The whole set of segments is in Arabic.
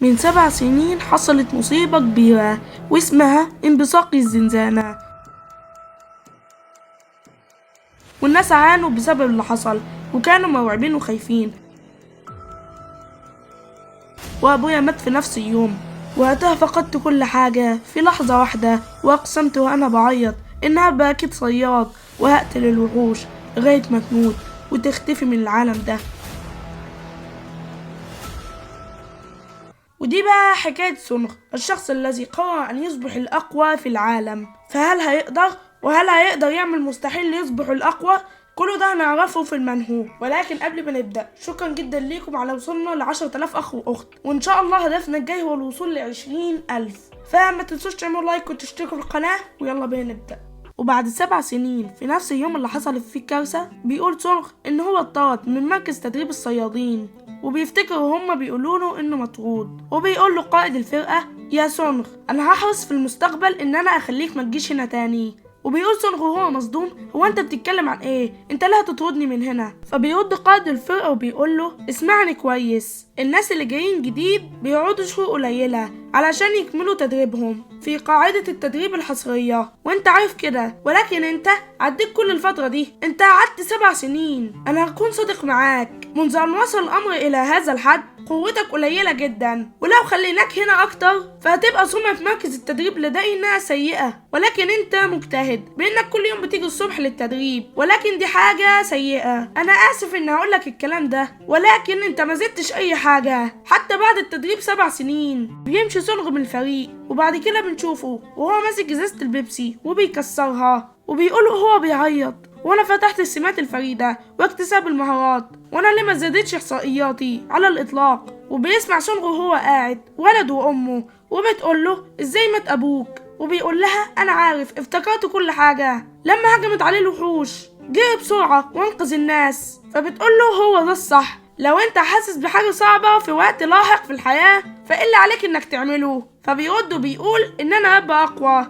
من 7 سنين حصلت مصيبة كبيرة واسمها انبثاق الزنزانة، والناس عانوا بسبب اللي حصل وكانوا مرعوبين وخايفين. وأبويا مات في نفس اليوم، وقتها فقدت كل حاجة في لحظة واحدة، وأقسمت وأنا بعيط إن هبقى أكيد صياد وهقتل الوحوش لغاية ما تموت وتختفي من العالم ده. ودي بقى حكاية سونغ، الشخص الذي قرر أن يصبح الأقوى في العالم. فهل هيقدر؟ وهل هيقدر يعمل مستحيل ليصبح الأقوى؟ كله ده هنعرفه في المنهو. ولكن قبل ما نبدأ، شكرا جدا ليكم على وصولنا ل10,000 أخ وأخت، وإن شاء الله هدفنا الجاي هو الوصول ل20,000. فما تنسوش تعملوا لايك وتشتركوا في القناة، ويلا بينا نبدأ. وبعد 7 سنين في نفس اليوم اللي حصلت فيه الكارثة، بيقول سونغ إن هو اتطرد من مركز تدريب الصيادين، وبيفتكروا هما بيقولوله إنه مطرود. وبيقول له قائد الفرقة: يا سونغ، أنا هحرص في المستقبل إن أنا أخليك ما تجيش هنا تاني. وبيقول سونغ وهو مصدوم: هو انت بتتكلم عن ايه؟ انت ليه هتطردني من هنا؟ فبيرد قائد الفرقة وبيقول له: اسمعني كويس، الناس اللي جايين جديد بيقعدوا شهور قليلة علشان يكملوا تدريبهم في قاعدة التدريب الحصرية، وانت عارف كده، ولكن انت عديت كل الفترة دي، انت قعدت 7 سنين. انا هكون صادق معاك، منذ ان وصل الامر الى هذا الحد قوتك قليلة جدا، ولو خليناك هنا اكتر فهتبقى سمعة في مركز التدريب لدينا سيئة. ولكن انت مجتهد بانك كل يوم بتيجي الصبح للتدريب، ولكن دي حاجة سيئة. انا اسف ان هقولك الكلام ده، ولكن انت ما زدتش اي حاجة حتى بعد التدريب 7 سنين. بيمشي سونغ من الفريق، وبعد كده بنشوفه وهو ماسك ازازة البيبسي وبيكسرها، وبيقول وهو بيعيط: وانا فتحت السمات الفريدة واكتساب المهارات، وانا ليه ما زادتش احصائياتي على الاطلاق. وبيسمع سونغ وهو قاعد ولده وامه، وبتقول له: ازاي مات ابوك؟ وبيقول لها: انا عارف، افتكرت كل حاجة لما هجمت عليه الوحوش، جري بسرعة وانقذ الناس. فبتقول له: هو ده الصح، لو انت حاسس بحاجة صعبة في وقت لاحق في الحياة فإلا عليك انك تعمله. فبيرد وبيقول: ان انا ابقى اقوى.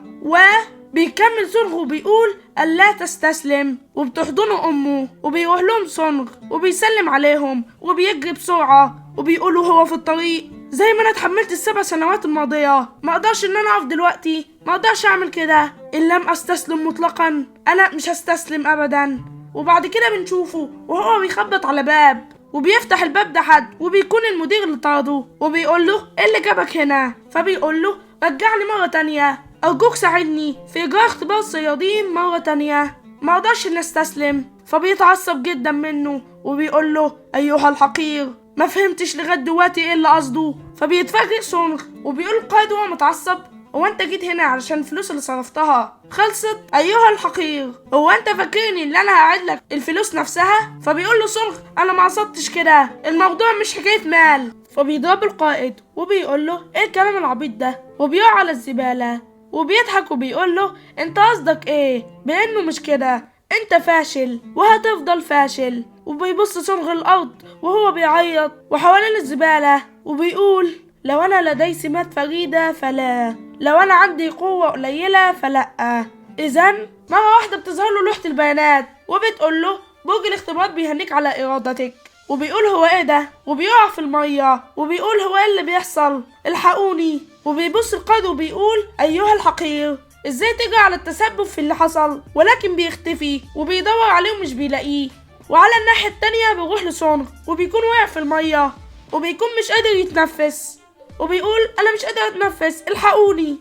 بيكمل سونغ وبيقول: ألا تستسلم. وبتحضنه أمه، وبيروح لهم سونغ وبيسلم عليهم وبيجري بسرعة، وبيقولوا هو في الطريق: زي ما أنا اتحملت ال7 سنوات الماضية، ما أقدرش إن أنا أقف دلوقتي، ما أقدرش أعمل كده. إن لم أستسلم مطلقا، أنا مش هستسلم أبدا. وبعد كده بنشوفه وهو بيخبط على باب، وبيفتح الباب ده حد، وبيكون المدير اللي طرده، وبيقول له: إيه اللي جابك هنا؟ فبيقول له: رجعني مرة تانية، أرجوك ساعدني في إجراء اختبار الصيادين مرة تانية، ما أقدرش نستسلم. فبيتعصب جدا منه وبيقول له: أيها الحقير، ما فهمتش لغاية دلوقتي إيه اللي قصده. فبيتفاجئ سونغ وبيقول القائد وهو متعصب: هو أنت جيت هنا علشان الفلوس اللي صرفتها خلصت؟ أيها الحقير، هو أنت فاكرني إن أنا هعيد لك الفلوس نفسها؟ فبيقول له سونغ: أنا ما قصدتش كده، الموضوع مش حكاية مال. فبيضرب القائد وبيقول له: إيه الكلام العبيط ده؟ وبيقع على الزبالة وبيضحك وبيقول له: انت قصدك ايه بانه مش كده؟ انت فاشل وهتفضل فاشل. وبيبص سونغ الارض وهو بيعيط وحوالين الزبالة، وبيقول: لو انا لدي سمات فريدة فلا، لو انا عندي قوة قليلة فلا. اذن مرة واحدة بتظهر له لوحة البيانات وبتقول له: برج الاختبارات بيهنيك على ارادتك. وبيقول: هو ايه ده؟ وبيقع في المية وبيقول: هو ايه اللي بيحصل؟ الحقوني. وبيبص القائد وبيقول: أيها الحقير، ازاي تجري على التسبب في اللي حصل؟ ولكن بيختفي وبيدور عليه ومش بيلاقيه. وعلى الناحية التانية بيروح لسونغ وبيكون واقع في المية وبيكون مش قادر يتنفس، وبيقول: أنا مش قادر أتنفس، الحقوني.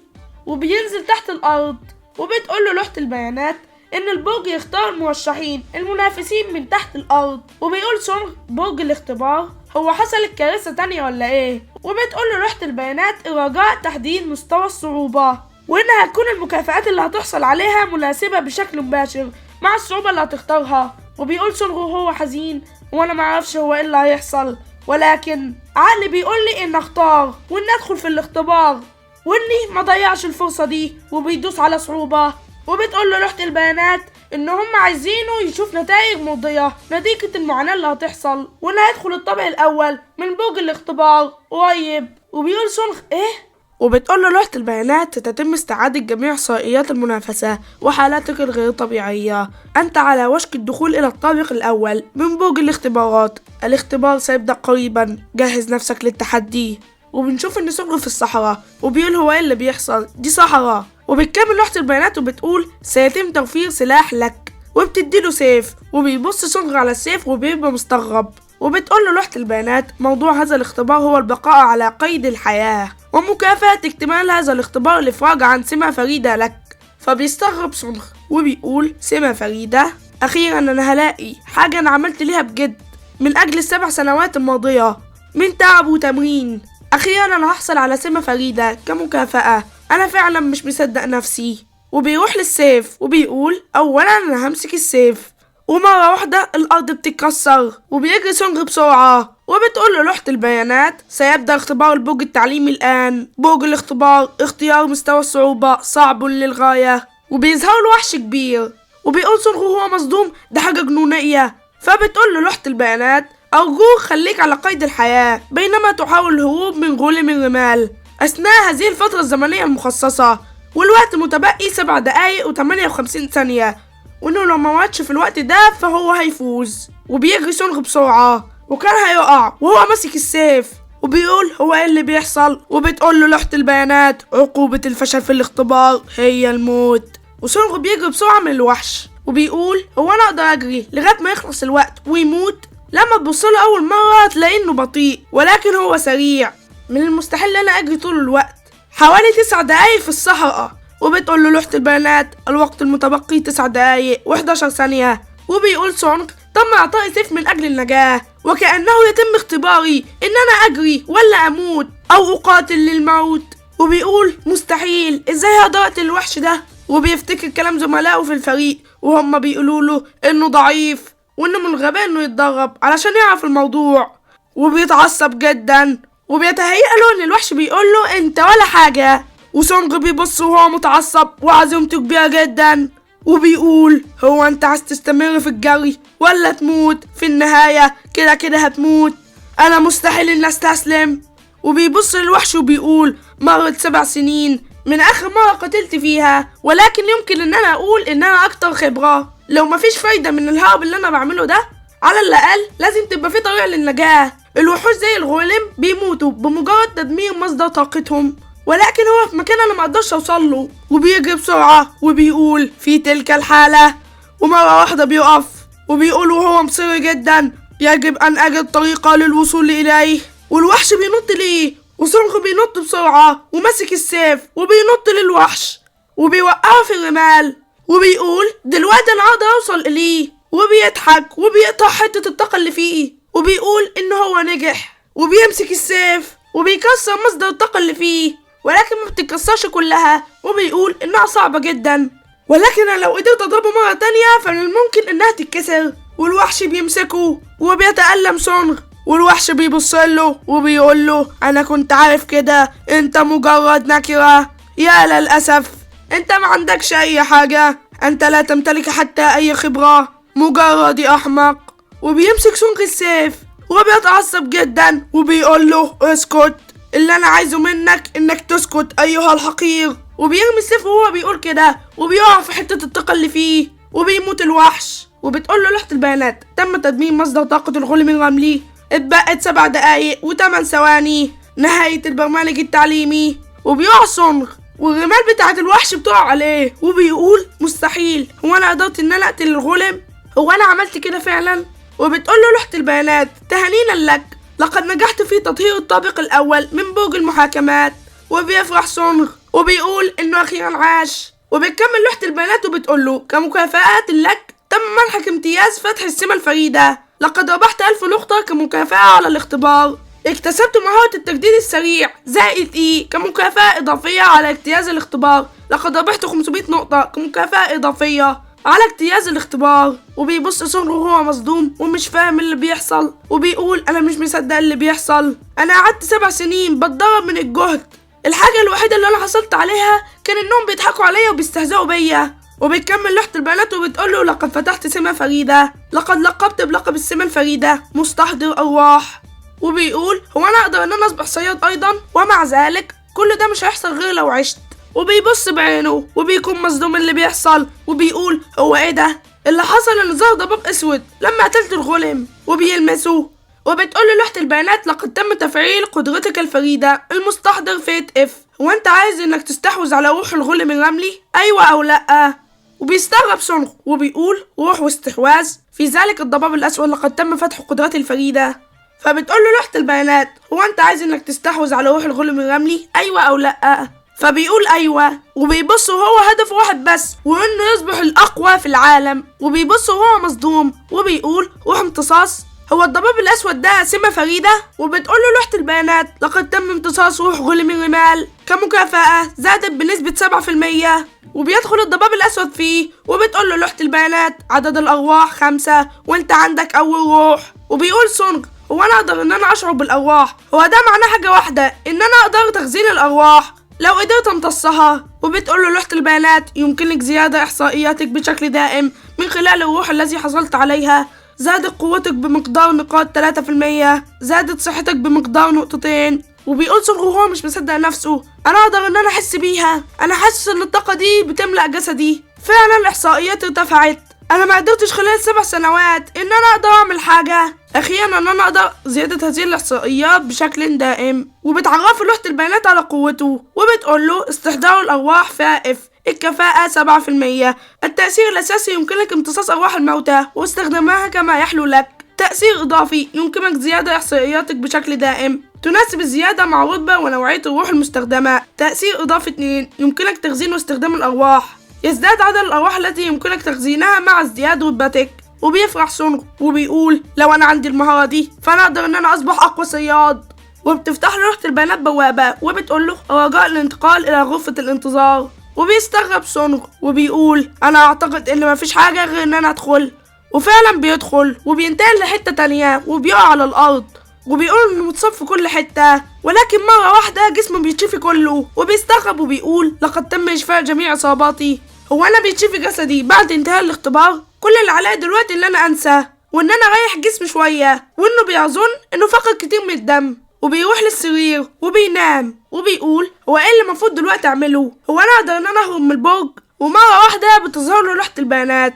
وبينزل تحت الأرض، وبتقول له لوحة البيانات إن البرج يختار المرشحين المنافسين من تحت الأرض. وبيقول سونغ: برج الاختبار، هو حصلت كارثة تانية ولا إيه؟ وبتقول له لوحة البيانات: رجاء تحديد مستوى الصعوبة، وإنها هتكون المكافآت اللي هتحصل عليها مناسبة بشكل مباشر مع الصعوبة اللي هتختارها. وبيقول سونغ وهو حزين: وأنا معرفش هو إيه اللي هيحصل، ولكن عقلي بيقول لي إن أختار وإن أدخل في الاختبار وإني ما ضيعش الفرصة دي. وبيدوس على صعوبة، وبتقول له لوحة البيانات إن هم عايزينه يشوف نتائج مرضية نتيجة المعاناة اللي هتحصل، وإنه هيدخل الطابق الأول من برج الاختبار قريب. وبيقول سونغ: إيه؟ وبتقول له لوحة البيانات: ستتم استعادة جميع إحصائيات المنافسة وحالاتك الغير طبيعية، أنت على وشك الدخول إلى الطابق الأول من برج الاختبارات، الاختبار سيبدأ قريبا، جهز نفسك للتحدي. وبنشوف ان سونغ في الصحراء وبيقول هو ايه اللي بيحصل، دي صحراء. وبتكمل لوحة البيانات وبتقول سيتم توفير سلاح لك، وبتديله سيف. وبيبص سونغ على السيف وبيبقى مستغرب. وبتقول له لوحة البيانات موضوع هذا الاختبار هو البقاء على قيد الحياة، ومكافأة اكتمال هذا الاختبار الإفراج عن سمة فريدة لك. فبيستغرب سونغ وبيقول سمة فريدة؟ أخيرا أنا هلاقي حاجة أنا عملت ليها بجد من أجل ال7 سنوات الماضية من تعب وتمرين. أخيرا أنا هحصل على سمة فريدة كمكافأة. أنا فعلا مش مصدق نفسي. وبيروح للسيف وبيقول أولا أنا همسك السيف. ومرة واحدة الأرض بتتكسر وبيجري سونغ بسرعة. وبتقول له لوحة البيانات سيبدأ اختبار البرج التعليمي الآن. برج الاختبار اختيار مستوى الصعوبة صعب للغاية. وبيظهر له وحش كبير وبيقول سونغ وهو مصدوم ده حاجة جنونية. فبتقول له لوحة البيانات أرجوك خليك على قيد الحياة بينما تحاول الهروب من غلم الرمال أثناء هذه الفترة الزمنية المخصصة، والوقت متبقي 7 دقايق و58 ثانية، وإنه لو ما ماتش في الوقت ده فهو هيفوز. وبيجري سونغ بسرعة وكان هيقع وهو ماسك السيف وبيقول هو ايه اللي بيحصل. وبتقول له لوحة البيانات عقوبة الفشل في الاختبار هي الموت. وسونغ بيجري بسرعة من الوحش وبيقول هو أنا أقدر أجري لغاية ما يخلص الوقت ويموت؟ لما تبصله أول مرة تلاقي إنه بطيء ولكن هو سريع. من المستحيل أنا أجري طول الوقت حوالي 9 دقايق في الصحراء. وبتقول له لوحة البيانات الوقت المتبقي 9 دقايق و11 ثانية. وبيقول سونغ تم إعطائي سيف من أجل النجاة وكأنه يتم اختباري إن أنا أجري ولا أموت أو أقاتل للموت. وبيقول مستحيل إزاي هقدر أقتل الوحش ده. وبيفتكر كلام زملائه في الفريق وهم بيقولوا له إنه ضعيف وإنه من الغباء إنه يتدرب علشان يعرف الموضوع. وبيتعصب جدا وبيتهيأ له إن الوحش بيقول له أنت ولا حاجة. وسونغ بيبص وهو متعصب وعزيمته كبيرة جدا وبيقول هو أنت عايز تستمر في الجري ولا تموت؟ في النهاية كده كده هتموت، أنا مستحيل إن أستسلم. وبيبص للوحش وبيقول مرت 7 سنين من آخر مرة قتلت فيها، ولكن يمكن إن أنا أقول إن أنا أكتر خبرة. لو مفيش فايدة من الهرب اللي أنا بعمله ده على الأقل لازم تبقى في طريقة للنجاة. الوحوش زي الغولم بيموتوا بمجرد تدمير مصدر طاقتهم، ولكن هو في مكان أنا مقدرش أوصله. وبيجري بسرعة وبيقول في تلك الحالة ومرة واحدة بيقف وبيقول وهو مصر جدا يجب أن أجد طريقة للوصول إليه. والوحش بينط ليه وسونغ بينط بسرعة وماسك السيف وبينط للوحش وبيوقعه في الرمال وبيقول دلوقتي أنا أقدر أوصل إليه. وبيضحك وبيقطع حتة الطاقة اللي فيه وبيقول إنه هو نجح. وبيمسك السيف وبيكسر مصدر الطاقة اللي فيه ولكن ما بتتكسرش كلها. وبيقول إنها صعبة جدا ولكن أنا لو قدرت أضربه مرة تانية فمن الممكن إنها تتكسر. والوحش بيمسكه وبيتألم سونغ والوحش بيبصله وبيقول له أنا كنت عارف كده، أنت مجرد نكرة. يا للأسف أنت ما عندكش أي حاجة، أنت لا تمتلك حتى أي خبرة، مجرد أحمق. وبيمسك سونغ السيف وبيتعصب جدا وبيقول له اسكت، اللي أنا عايزه منك إنك تسكت أيها الحقير. وبيرمي السيف وهو بيقول كده وبيقع في حتة الطاقة اللي فيه وبيموت الوحش. وبتقول له لوحة البيانات تم تدمير مصدر طاقة الغلم الرملي، اتبقت 7 دقايق و8 ثواني نهاية البرنامج التعليمي. وبيقع سونغ والرمال بتاعت الوحش بتقع عليه وبيقول مستحيل، هو أنا قدرت إن أنا أقتل الغلم؟ هو أنا عملت كده فعلا؟ وبتقول له لوحة البيانات تهانينا لك، لقد نجحت في تطهير الطابق الأول من برج المحاكمات. وبيفرح سونغ وبيقول إنه أخيرا عاش. وبتكمل لوحة البيانات وبتقول له كمكافآت لك تم منحك امتياز فتح السمة الفريدة، لقد ربحت 1000 نقطة كمكافأة على الاختبار. اكتسبت مهارة التجديد السريع زائد إي كمكافأة إضافية على اجتياز الاختبار، لقد ربحت 500 نقطة كمكافأة إضافية على اجتياز الاختبار. وبيبص سونغ وهو مصدوم ومش فاهم اللي بيحصل وبيقول أنا مش مصدق اللي بيحصل، أنا قعدت 7 سنين بتدرب من الجهد، الحاجة الوحيدة اللي أنا حصلت عليها كان إنهم بيضحكوا عليا وبيستهزئوا بيا. وبتكمل لوحة البيانات وبتقوله لقد فتحت سمة فريدة، لقد لقبت بلقب السمة الفريدة مستحضر أرواح. وبيقول هو أنا أقدر إن أنا أصبح صياد أيضا، ومع ذلك كل ده مش هيحصل غير لو عشت. وبيبص بعينه وبيكون مصدوم اللي بيحصل وبيقول هو إيه ده؟ اللي حصل إن ظهر ضباب أسود لما قتلت الغلم. وبيلمسه وبتقول له لوحة البيانات لقد تم تفعيل قدرتك الفريدة المستحضر فيت اف. هو انت عايز انك تستحوذ على روح الغلام الرملي؟ ايوه او لا؟ وبيستغرب سونغ وبيقول روح واستحواذ، في ذلك الضباب الاسود لقد تم فتح قدراتي الفريدة. فبتقول له لوحة البيانات هو انت عايز انك تستحوذ على روح الغلام الرملي؟ ايوه او لا؟ فبيقول ايوه، وبيبص وهو هدفه واحد بس، وانه يصبح الاقوى في العالم. وبيبص وهو مصدوم وبيقول روح امتصاص؟ هو الضباب الاسود ده سمة فريدة؟ وبتقول له لوحة البيانات لقد تم امتصاص روح غلام الرمال كمكافأة زادت بنسبة 7%. وبيدخل الضباب الاسود فيه، وبتقول له لوحة البيانات عدد الارواح 5 وانت عندك اول روح. وبيقول سونغ هو انا اقدر ان انا اشعر بالارواح؟ هو ده معناه حاجة واحدة، ان انا اقدر تخزين الارواح لو قدرت امتصها. وبتقول له لوحة البيانات يمكنك زيادة احصائياتك بشكل دائم من خلال الروح الذي حصلت عليها. زادت قوتك بمقدار نقاط 3%، زادت صحتك بمقدار نقطتين. وبيقول سونغ وهو مش مصدق نفسه انا اقدر ان انا احس بيها، انا حاسس ان الطاقة دي بتملأ جسدي. فعلا الاحصائيات ارتفعت، انا ما قدرتش خلال 7 سنوات ان انا اقدر اعمل حاجة. اخيرا ان انا اقدر زيادة هذه الاحصائيات بشكل دائم. وبتعرف لوحة البيانات على قوته، وبتقول له استحضار الارواح فائف، الكفاءة 7%، التأثير الأساسي يمكنك امتصاص أرواح الموتى واستخدامها كما يحلو لك. تأثير إضافي يمكنك زيادة إحصائياتك بشكل دائم تناسب الزيادة مع رتبة ونوعية الروح المستخدمة. تأثير إضافي 2 يمكنك تخزين واستخدام الأرواح، يزداد عدد الأرواح التي يمكنك تخزينها مع ازدياد رتبتك. وبيفرح سونغ وبيقول لو أنا عندي المهارة دي فأنا أقدر إن أنا أصبح أقوى صياد. وبتفتح له لوحة البيانات بوابة، وبتقول له رجاء الانتقال إلى غرفة الانتظار. وبيستغرب سونغ وبيقول انا اعتقد ان مفيش حاجة غير ان انا ادخل. وفعلا بيدخل وبينتقل لحتة تانية وبيقع على الارض، وبيقول انه متصاب في كل حتة، ولكن مرة واحدة جسمه بيتشفي كله. وبيستغرب وبيقول لقد تم اشفاء جميع اصاباتي. هو انا بيتشفي جسدي بعد انتهاء الاختبار؟ كل اللي عليا دلوقتي ان انا انسى وان انا اريح جسمي شوية. وانه بيظن انه فقد كتير من الدم، وبيروح للسرير وبينام. وبيقول هو ايه اللي المفروض دلوقتي اعمله؟ هو انا اقدر ان انا اهرب من البرج؟ ومره واحده بتظهر له لوحة البيانات،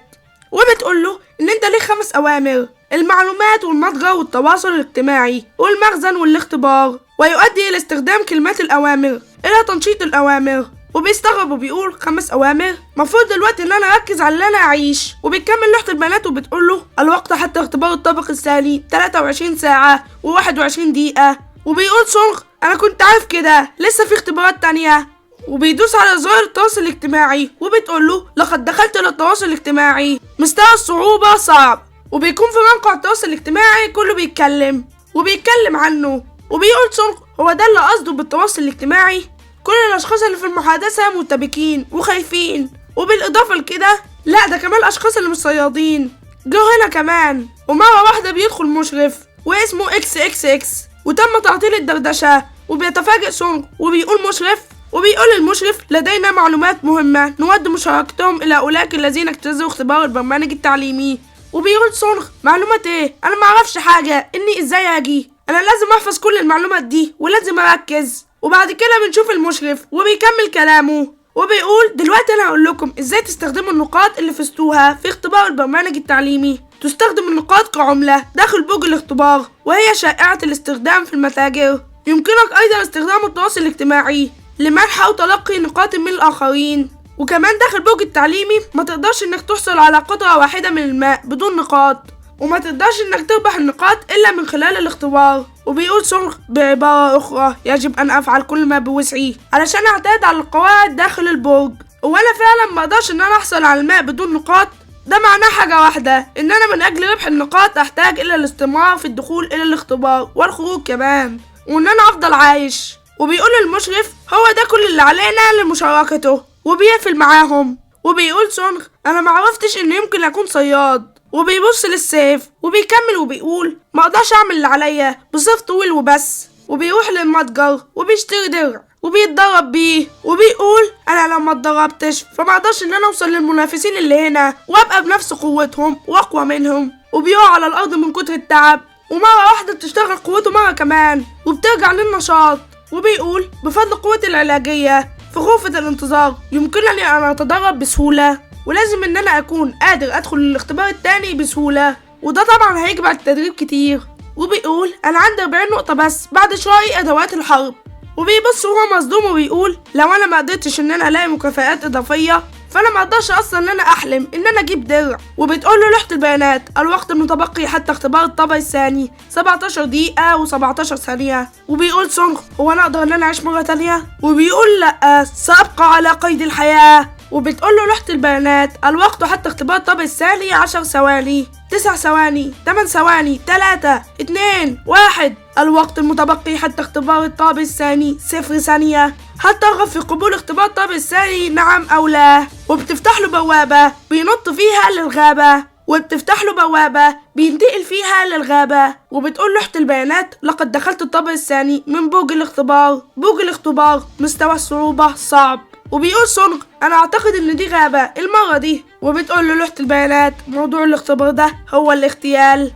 وبتقول له ان انت ليك 5 اوامر: المعلومات والمتجر والتواصل الاجتماعي والمخزن والاختبار، ويؤدي الى استخدام كلمات الاوامر الى تنشيط الاوامر. وبيستغرب وبيقول 5 اوامر؟ مفروض دلوقتي ان انا اركز على ان انا اعيش. وبيكمل لوحة البيانات وبتقول له الوقت حتى اختبار الطابق الثاني 23 ساعة و21 دقيقة. وبيقول سونغ انا كنت عارف كده، لسه في اختبارات تانية. وبيدوس على زرار التواصل الاجتماعي، وبتقول له لقد دخلت الى التواصل الاجتماعي، مستوى الصعوبة صعب. وبيكون في موقع التواصل الاجتماعي كله بيتكلم عنه. وبيقول سونغ هو ده اللي قصده بالتواصل الاجتماعي؟ كل الاشخاص اللي في المحادثة مرتبكين وخايفين، وبالاضافة لكده لا ده كمان الاشخاص اللي مش صيادين جو هنا كمان. ومرة واحدة بيدخل مشرف واسمه اكس اكس اكس، وتم تعطيل الدردشة. وبيتفاجئ سونغ وبيقول وبيقول المشرف لدينا معلومات مهمة نود مشاركتهم إلى أولئك الذين اجتازوا اختبار البرنامج التعليمي. وبيقول سونغ معلومات ايه؟ أنا معرفش حاجة، إني إزاي أجي؟ أنا لازم أحفظ كل المعلومات دي ولازم أركز. وبعد كده بنشوف المشرف وبيكمل كلامه وبيقول دلوقتي أنا هقول لكم إزاي تستخدموا النقاط اللي فزتوها في اختبار البرنامج التعليمي. تستخدم النقاط كعملة داخل برج الاختبار، وهي شائعة الاستخدام في المتاجر. يمكنك أيضا استخدام التواصل الاجتماعي لمنح أو تلقي نقاط من الآخرين. وكمان داخل برج التعليمي ما تقدرش إنك تحصل على قطرة واحدة من الماء بدون نقاط، وما تقدرش إنك تربح النقاط إلا من خلال الاختبار. وبيقول سونغ بعبارة أخرى يجب أن أفعل كل ما بوسعي علشان أعتاد على القواعد داخل البرج. وأنا فعلا ما أقدرش إن أنا أحصل على الماء بدون نقاط. ده معناه حاجة واحدة، إن أنا من أجل ربح النقاط أحتاج إلى الاستمرار في الدخول إلى الاختبار والخروج كمان، وإن أنا أفضل عايش. وبيقول المشرف هو ده كل اللي علينا لمشاركته، وبيقفل معاهم. وبيقول سونغ أنا معرفتش إن يمكن أكون صياد. وبيبص للسيف وبيكمل وبيقول ما اقدرش اعمل اللي عليا بصيف طويل وبس. وبيروح للمتجر وبيشتري درع وبيتدرب بيه. وبيقول انا لو ما اتدربتش فما اقدرش ان انا اوصل للمنافسين اللي هنا وابقى بنفس قوتهم واقوى منهم. وبيقع على الارض من كتر التعب، ومره واحده بتشتغل قوته مره كمان وبترجع للنشاط. وبيقول بفضل قوة العلاجية في غرفة الانتظار يمكنني ان اتدرب بسهولة، ولازم ان انا اكون قادر ادخل الاختبار التاني بسهولة، وده طبعا هيجي بعد تدريب كتير. وبيقول أنا عندي 40 نقطة بس بعد شراء أدوات الحرب. وبيبص وهو مصدوم وبيقول لو أنا ما قدرتش إن أنا ألاقي مكافآت إضافية فأنا ما أقدرش أصلا إن أنا أحلم إن أنا أجيب درع. وبتقول له لوحة البيانات الوقت المتبقي حتى اختبار الطابق الثاني 17 دقيقة و17 ثانية. وبيقول سونغ هو أنا أقدر إن أنا أعيش مرة تانية؟ وبيقول لأ سأبقى على قيد الحياة. وبتقول له لوحة البيانات الوقت حتى اختبار الطابق الثاني 10 ثواني 9 ثواني 8 ثواني 3 2 1. الوقت المتبقي حتى اختبار الطابق الثاني 0 ثانية. هل ترغب في قبول اختبار الطابق الثاني نعم أو لا؟ وبتفتح له بوابة بينط فيها للغابة، وبتفتح له بوابة بينتقل فيها للغابة. وبتقول لوحة البيانات لقد دخلت الطابق الثاني من برج الاختبار. برج الاختبار مستوى الصعوبة صعب. وبيقول سونغ أنا أعتقد إن دي غابة المرة دي. وبتقول له لوحة البيانات موضوع الاختبار ده هو اغتيال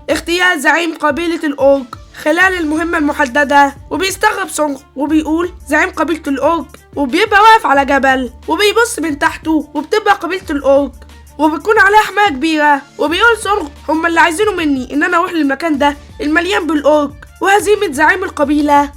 زعيم قبيلة الأورك خلال المهمة المحددة. وبيستغرب سونغ وبيقول زعيم قبيلة الأورك، وبيبقى واقف على جبل وبيبص من تحته وبتبقى قبيلة الأورك وبتكون عليها حماية كبيرة. وبيقول سونغ هم اللي عايزينه مني إن أنا أروح للمكان ده المليان بالأورك وهزيمة زعيم القبيلة.